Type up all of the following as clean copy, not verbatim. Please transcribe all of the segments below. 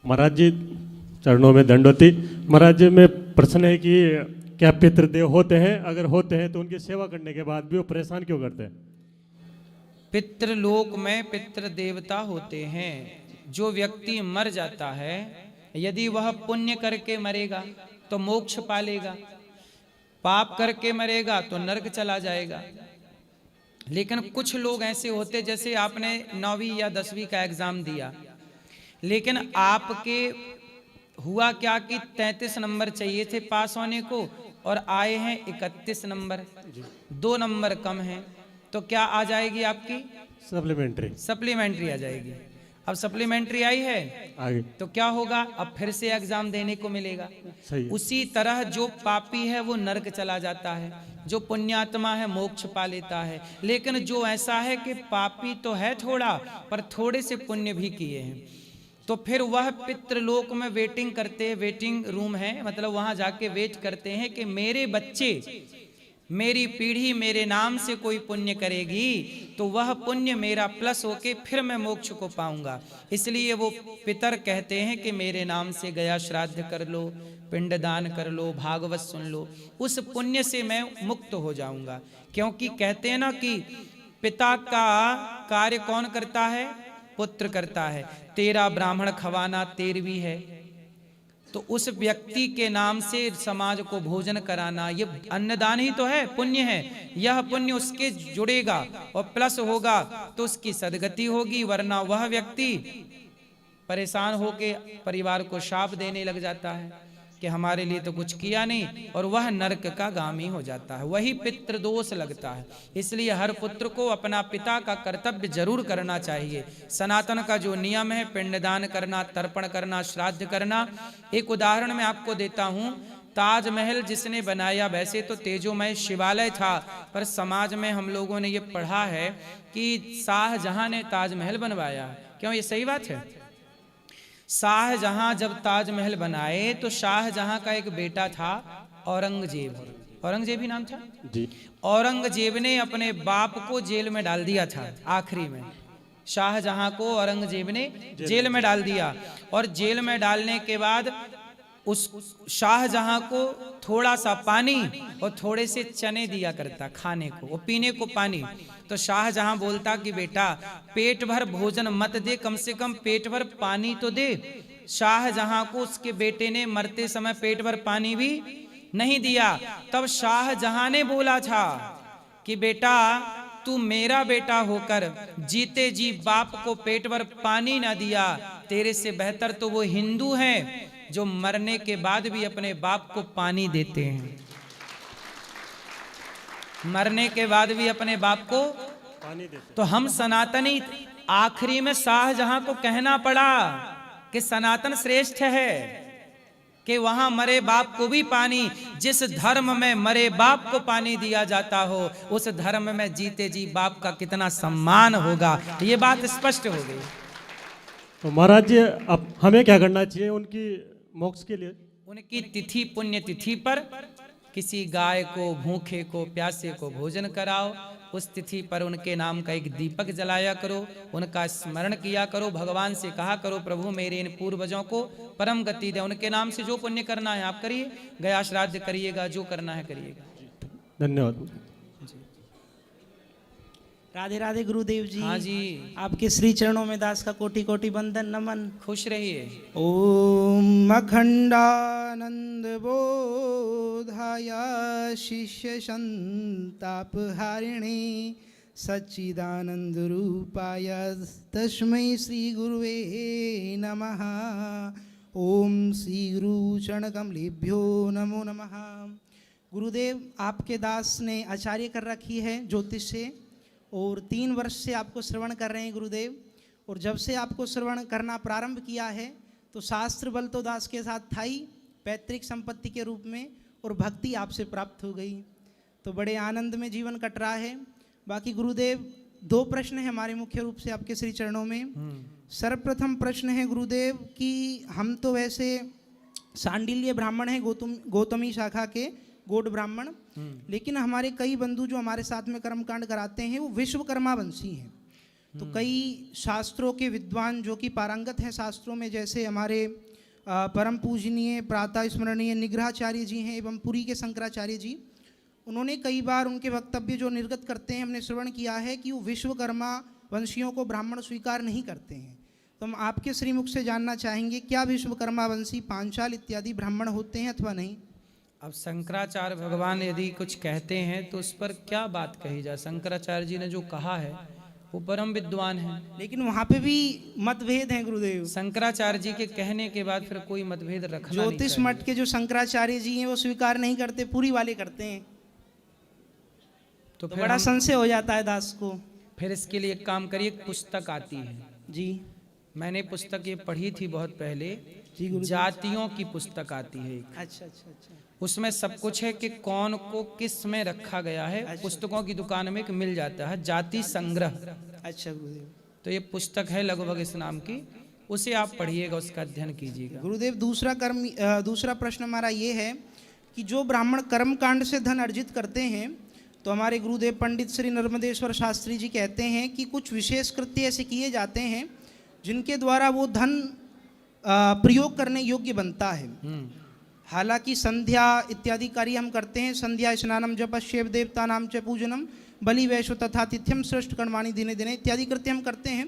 महाराज जी चरणों में दंडवती। महाराज जी में प्रश्न है कि क्या पितृदेव होते हैं, अगर होते हैं तो उनकी सेवा करने के बाद भी वो परेशान क्यों करते हैं? पितृलोक में पितृ देवता होते हैं। जो व्यक्ति मर जाता है, यदि वह पुण्य करके मरेगा तो मोक्ष पालेगा, पाप करके मरेगा तो नरक चला जाएगा। लेकिन कुछ लोग ऐसे होते, जैसे आपने 9वीं या 10वीं का एग्जाम दिया, लेकिन आपके हुआ क्या कि 33 नंबर चाहिए थे पास होने को और आए हैं 31 नंबर, 2 नंबर कम हैं, तो क्या आ जाएगी आपकी? सप्लीमेंट्री आ जाएगी। अब सप्लीमेंट्री आई है आगे तो क्या होगा? अब फिर से एग्जाम देने को मिलेगा। सही। उसी तरह जो पापी है वो नरक चला जाता है, जो पुण्यात्मा है मोक्ष पा लेता है। लेकिन जो ऐसा है कि पापी तो है थोड़ा, पर थोड़े से पुण्य भी किए हैं, तो फिर वह पितृलोक में वेटिंग करते हैं। वेटिंग रूम है, मतलब वहां जाके वेट करते हैं कि मेरे बच्चे, मेरी पीढ़ी मेरे नाम से कोई पुण्य करेगी तो वह पुण्य मेरा प्लस होके फिर मैं मोक्ष को पाऊंगा। इसलिए वो पितर कहते हैं कि मेरे नाम से गया श्राद्ध कर लो, पिंडदान कर लो, भागवत सुन लो, उस पुण्य से मैं मुक्त हो जाऊंगा। क्योंकि कहते हैं ना कि पिता का कार्य कौन करता है? पुत्र करता है। तेरा ब्राह्मण खवाना 13वीं है, तो उस व्यक्ति के नाम से समाज को भोजन कराना, ये अन्नदान ही तो है, पुण्य है। यह पुण्य उसके जुड़ेगा और प्लस होगा तो उसकी सदगति होगी, वरना वह व्यक्ति परेशान होके परिवार को शाप देने लग जाता है कि हमारे लिए तो कुछ किया नहीं, और वह नरक का गामी हो जाता है। वही पितृदोष लगता है। इसलिए हर पुत्र को अपना पिता का कर्तव्य जरूर करना चाहिए। सनातन का जो नियम है, पिंडदान करना, तर्पण करना, श्राद्ध करना। एक उदाहरण मैं आपको देता हूँ। ताजमहल जिसने बनाया, वैसे तो तेजोमय शिवालय था, पर समाज में हम लोगों ने ये पढ़ा है कि शाहजहां ने ताजमहल बनवाया। क्यों? ये सही बात है। शाहजहां जब ताजमहल बनाए तो शाहजहां का एक बेटा था औरंगजेब, औरंगजेब ही नाम था जी। औरंगजेब ने अपने बाप को जेल में डाल दिया था। आखिरी में शाहजहां को औरंगजेब ने जेल में डाल दिया, और जेल में डालने के बाद उस शाहजहां को थोड़ा सा पानी और थोड़े से चने दिया करता खाने को, और पीने को पानी। तो शाहजहां बोलता कि बेटा पेट भर भोजन मत दे, कम से कम पेट भर पानी तो दे। शाहजहां को उसके बेटे ने मरते समय पेट भर पानी भी नहीं दिया। तब शाहजहां ने बोला था कि बेटा तू मेरा बेटा होकर जीते जी बाप को पेट भर पानी ना दिया, तेरे से बेहतर तो वो हिंदू हैं जो मरने के बाद भी अपने बाप को पानी देते हैं, मरने के बाद भी अपने बाप को पानी देते। तो हम सनातनी, आखिरी में शाहजहां को कहना पड़ा कि सनातन श्रेष्ठ है, कि वहां मरे बाप को भी पानी, जिस धर्म में मरे बाप को पानी दिया जाता हो, उस धर्म में जीते जी बाप का कितना सम्मान होगा। ये बात स्पष्ट हो गई। तो महाराज जी अब हमें क्या करना चाहिए उनकी मोक्ष के लिए? उनकी तिथि, पुण्य तिथि पर किसी गाय को, भूखे को, प्यासे को भोजन कराओ। उस तिथि पर उनके नाम का एक दीपक जलाया करो, उनका स्मरण किया करो, भगवान से कहा करो प्रभु मेरे इन पूर्वजों को परम गति दे। उनके नाम से जो पुण्य करना है आप करिए, गया श्राद्ध करिएगा, जो करना है करिएगा। धन्यवाद। राधे राधे गुरुदेव जी। हाँ जी, आपके श्री चरणों में दास का कोटि कोटि वंदन नमन। खुश रहिए। ओम अखंडानंद बोधाय शिष्य संताप हारिणे सच्चिदानंद रूपाय तस्मै श्री गुरुवे नमः। ओम श्री गुरु चरण कमलेभ्यो नमो नमः। गुरुदेव आपके दास ने आचार्य कर रखी है ज्योतिष से, और 3 वर्ष से आपको श्रवण कर रहे हैं गुरुदेव। और जब से आपको श्रवण करना प्रारंभ किया है तो शास्त्र बल तो दास के साथ था ही, पैतृक संपत्ति के रूप में, और भक्ति आपसे प्राप्त हो गई, तो बड़े आनंद में जीवन कट रहा है। बाकी गुरुदेव 2 प्रश्न है हमारे मुख्य रूप से आपके श्री चरणों में। सर्वप्रथम प्रश्न है गुरुदेव कि हम तो वैसे सांडिल्य ब्राह्मण हैं, गौतमी शाखा के गौड़ ब्राह्मण, लेकिन हमारे कई बंधु जो हमारे साथ में कर्मकांड कराते हैं वो विश्वकर्मा वंशी हैं। तो कई शास्त्रों के विद्वान जो कि पारंगत हैं शास्त्रों में, जैसे हमारे परम पूजनीय प्रातः स्मरणीय निग्रहाचार्य जी हैं एवं पुरी के शंकराचार्य जी, उन्होंने कई बार उनके वक्तव्य जो निर्गत करते हैं हमने श्रवण किया है कि वो विश्वकर्मा वंशियों को ब्राह्मण स्वीकार नहीं करते हैं। तो हम आपके श्रीमुख से जानना चाहेंगे, क्या विश्वकर्मा वंशी पांचाल इत्यादि ब्राह्मण होते हैं अथवा नहीं? अब शंकराचार्य भगवान यदि कुछ कहते हैं तो उस पर क्या बात कही जाए। शंकराचार्य जी ने जो कहा है वो परम विद्वान है, लेकिन वहाँ पे भी मतभेद हैं गुरुदेव। शंकराचार्य जी के कहने के बाद फिर कोई मतभेद रखना नहीं ज्योतिष चाहिए। मठ के जो शंकराचार्य जी हैं वो स्वीकार नहीं करते, पूरी वाले करते हैं। तो तो फिर बड़ा हम- संशय हो जाता है दास को। फिर इसके लिए एक काम करिए, एक पुस्तक आती है, जी मैंने पुस्तक ये पढ़ी थी बहुत पहले, जी गुरुदेव। जातियों की पुस्तक आती है एक। अच्छा अच्छा अच्छा। उसमें सब कुछ है कि कौन को किस में रखा गया है। पुस्तकों की दुकान में एक मिल जाता है, जाति संग्रह। अच्छा गुरुदेव। तो ये पुस्तक है लगभग इस नाम की, उसे आप पढ़िएगा, उसका अध्ययन कीजिएगा। गुरुदेव दूसरा प्रश्न हमारा ये है कि जो ब्राह्मण कर्म कांड से धन अर्जित करते हैं, तो हमारे गुरुदेव पंडित श्री नर्मदेश्वर शास्त्री जी कहते हैं कि कुछ विशेष कृत्य ऐसे किए जाते हैं जिनके द्वारा वो धन प्रयोग करने योग्य बनता है। हालांकि संध्या इत्यादि कार्य हम करते हैं, संध्या स्नानम जपश्येव देवता नाम च पूजनम बलि वैश्व तथा तिथ्यम श्रेष्ठ कर्माणि दिने दिने इत्यादि कृत्य हम करते हैं,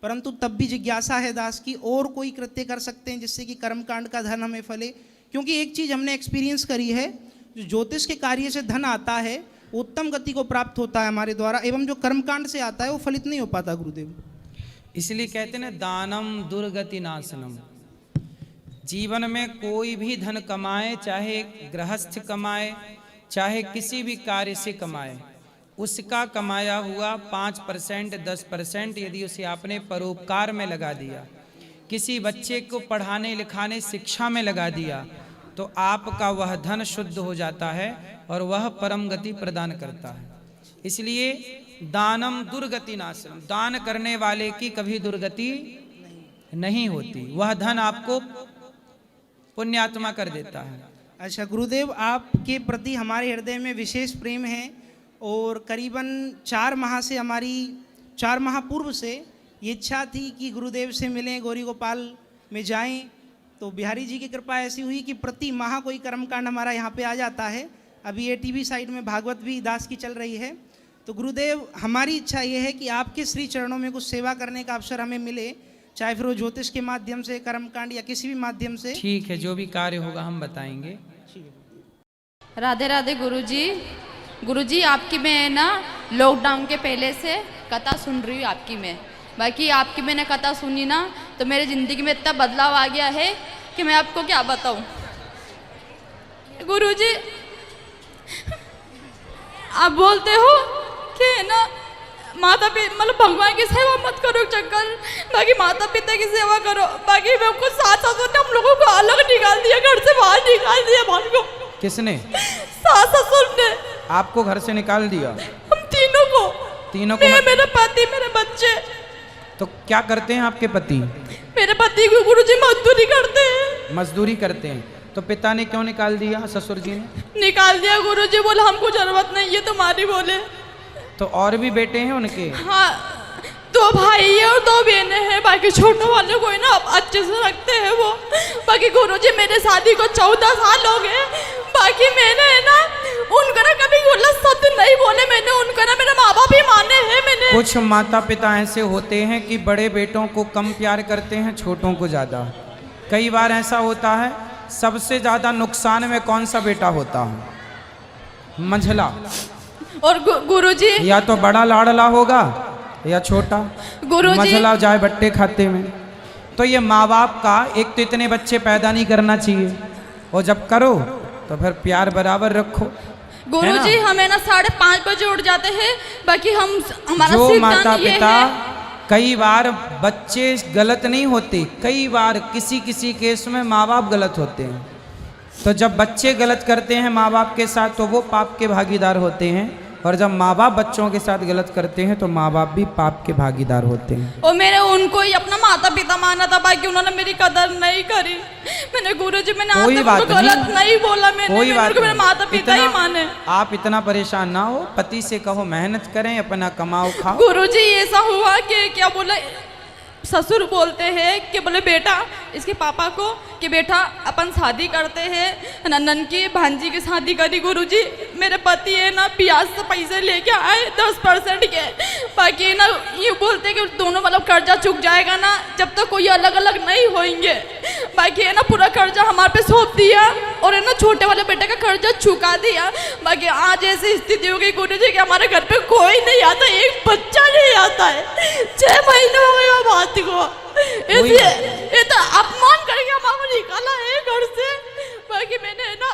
परंतु तब भी जिज्ञासा है दास की और कोई कृत्य कर सकते हैं जिससे कि कर्मकांड का धन हमें फले। क्योंकि एक चीज़ हमने एक्सपीरियंस करी है, जो ज्योतिष के कार्य से धन आता है वो उत्तम गति को प्राप्त होता है हमारे द्वारा, एवं जो कर्मकांड से आता है वो फलित नहीं हो पाता गुरुदेव। इसलिए कहते हैं ना, दानम दुर्गति नाशनम। जीवन में कोई भी धन कमाए, चाहे गृहस्थ कमाए चाहे किसी भी कार्य से कमाए, उसका कमाया हुआ 5% 10% यदि उसे आपने परोपकार में लगा दिया, किसी बच्चे को पढ़ाने लिखाने शिक्षा में लगा दिया, तो आपका वह धन शुद्ध हो जाता है और वह परम गति प्रदान करता है। इसलिए दानम दुर्गति नाशनम, दान करने वाले की कभी दुर्गति नहीं होती, वह धन आपको पुण्यात्मा कर देता है। अच्छा गुरुदेव, आपके प्रति हमारे हृदय में विशेष प्रेम है और करीबन 4 माह से 4 माह पूर्व से ये इच्छा थी कि गुरुदेव से मिलें, गौरी गोपाल में जाएं। तो बिहारी जी की कृपा ऐसी हुई कि प्रति माह कोई कर्मकांड हमारा यहाँ पे आ जाता है। अभी ये टीवी साइड में भागवत भी दास की चल रही है। तो गुरुदेव, हमारी इच्छा ये है कि आपके श्री चरणों में कुछ सेवा करने का अवसर हमें मिले, चाहे फिर वो ज्योतिष के माध्यम से, कर्मकांड या किसी भी माध्यम से। ठीक है, जो भी कार्य होगा हम बताएंगे। राधे राधे गुरुजी। गुरुजी, आपकी मैं ना लॉकडाउन के पहले से कथा सुन रही हूँ आपकी मैं। बाकी आपकी मैंने कथा सुनी ना तो मेरे ज़िंदगी में इतना बदलाव आ गया है कि मैं आपको क्या बताऊँ। गुरुजी, आप बोलते हो कि ना माता पिता मतलब भगवान की सेवा मत करो चक्कर, बाकी माता पिता की सेवा करो। बाकी मैं हमको सास ससुर ने हम लोगों को अलग निकाल दिया, घर से बाहर निकाल दिया। भाई को किसने? सास ससुर ने आपको घर से निकाल दिया? हम तीनों को मैं, मेरा पति, मेरे बच्चे। तो क्या करते हैं आपके पति? मेरे पति को गुरुजी मजदूरी करते हैं। मजदूरी करते हैं। तो पिता ने क्यों निकाल दिया? ससुर जी ने निकाल दिया गुरुजी, बोले हमको जरूरत नहीं है तुम्हारी। बोले तो और भी बेटे हैं उनके? हाँ, 2 भाई है और 2 बहनें हैं। बाकी छोटों वाले को ना अच्छे से रखते हैं वो। बाकी गुरुजी, मेरे शादी को 14 साल हो गए। बाकी मैंने है ना उनको ना कभी गलत शब्द नहीं बोले, मैंने उनको ना मेरे माँ बाप ही माने हैं मैंने। कुछ माता पिता ऐसे होते हैं कि बड़े बेटों को कम प्यार करते हैं, छोटों को ज़्यादा। कई बार ऐसा होता है। सबसे ज़्यादा नुकसान में कौन सा बेटा होता है? मंझला। और गुरुजी, या तो बड़ा लाडला होगा या छोटा। गुरुजी, मंझला जाए बट्टे खाते में। तो ये माँ बाप का, एक तो इतने बच्चे पैदा नहीं करना चाहिए, और जब करो तो फिर प्यार बराबर रखो। गुरुजी, हमें ना 5:30 बजे उठ जाते हैं। बाकी हमारा जो सिद्धांत माता ये पिता, है। कई बार बच्चे गलत नहीं होते, कई बार किसी केस में माँ बाप गलत होते हैं। तो जब बच्चे गलत करते हैं माँ बाप के साथ तो वो पाप के भागीदार होते हैं। और जब माँ बाप बच्चों के साथ गलत करते हैं तो माँ बाप भी पाप के भागीदार होते हैं। और मैंने उनको ही अपना माता पिता माना था, बाकी उन्होंने मेरी कदर नहीं करी। मैंने गुरुजी मैंने आज कोई तक बात उनको गलत नहीं बोला, कोई बात मैंने मेरे माता पिता ही माने। आप इतना परेशान ना हो, पति से कहो मेहनत करें, अपना कमाओ खाओ। गुरुजी ऐसा हुआ कि क्या बोला, ससुर बोलते हैं कि बोले बेटा इसके पापा को कि बेटा अपन शादी करते हैं, नंदन की भांजी की शादी करी। गुरुजी मेरे पति है ना ब्याज से पैसे लेके आए 10% के, बाकी ना ये बोलते कि दोनों मतलब कर्जा चुक जाएगा ना जब तक तो कोई अलग अलग नहीं होंगे। बाकी है ना पूरा कर्जा हमारे पे सौंप दिया और है ना छोटे वाले बेटे का कर्जा चुका दिया। बाकी आज ऐसी स्थिति हो गई गुरुजी कि हमारे घर पे कोई नहीं आता, एक बच्चा नहीं आता है। 6 महीने हो गए बात को, ये तो अपमान करके हमारा निकाला है घर से। बाकी मैंने है ना,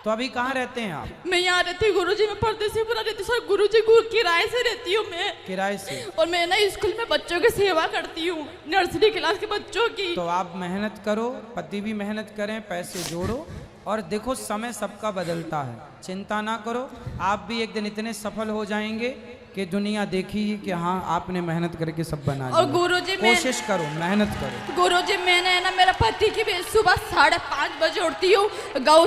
तो अभी कहाँ रहते हैं आप? मैं यहाँ रहती हूँ गुरुजी, मैं परदेसी पूरा रहती हूँ सर। गुरुजी किराए से रहती हूँ मैं, किराए से। और मैं ना स्कूल में बच्चों की सेवा करती हूँ, नर्सरी क्लास के बच्चों की। तो आप मेहनत करो, पति भी मेहनत करें, पैसे जोड़ो, और देखो समय सबका बदलता है, चिंता ना करो। आप भी एक दिन इतने सफल हो जाएंगे कि दुनिया देखेगी कि हाँ आपने मेहनत करके सब बना लिया। और गुरुजी कोशिश करो, मेहनत करो। गुरुजी मैंने है ना मेरे पति की भी सुबह 5:30 बजे उठती हूँ, गौ